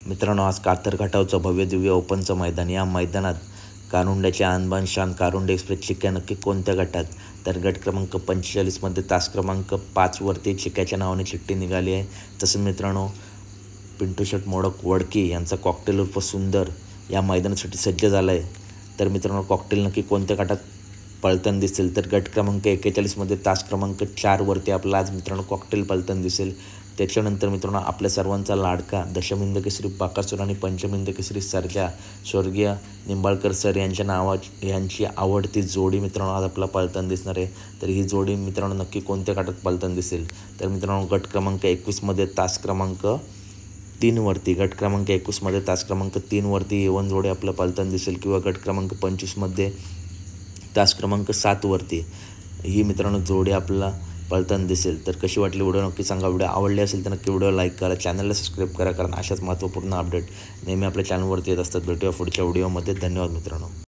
मित्रांनो, आज कातर घाटावचं भव्य दिव्य ओपनचं मैदान. या मैदानात कारुंड्याचे आणबान शान कारुंडे एक्सप्रेस चिक्क्या नक्की कोणत्या गटात? तर गट क्रमांक 45 मध्ये तास क्रमांक 5 वरती चिक्क्याच्या नावाने चिठ्ठी निघाली आहे. तसं मित्रांनो, पिंटू शेट मोडक वडकी यांचा कॉकटेल उर्फ सुंदर या मैदानासाठी सज्ज झाला आहे. तर मित्रांनो, कॉकटेल नक्की कोणत्या गटात पळताना दिसेल? तर गट क्रमांक 41 मध्ये तास क्रमांक 4 वरती आपला आज मित्रांनो कॉकटेल पळताना दिसेल. त्याच्यानंतर मित्रांनो, आपल्या सर्वांचा लाडका दशमिंद केसरी बाकासूर आणि पंचमिंद केसरी सर्जा स्वर्गीय निंबाळकर सर यांची आवडती जोडी मित्रांनो आज आपला पळताना दिसणार आहे. तर ही जोडी मित्रांनो नक्की कोणत्या गटात पळताना दिसेल? तर मित्रांनो, गट क्रमांक 21 मध्ये तास क्रमांक 3 वरती तास क्रमांक 3 वरती येवन जोडी आपलं पळताना दिसेल, किंवा गट क्रमांक 25 मध्ये तास क्रमांक 7 वरती ही मित्रांनो जोडी आपल्याला पळताना दिसेल. तर कशी वाटली व्हिडिओ नक्की सांगा. व्हिडिओ आवडली असेल तर नक्की व्हिडिओ लाईक करा, चॅनलला सबस्क्राईब करा, कारण अशाच महत्त्वपूर्ण अपडेट नेहमी आपल्या चॅनलवरती येत असतात. भेटूया पुढच्या व्हिडिओमध्ये. धन्यवाद मित्रांनो.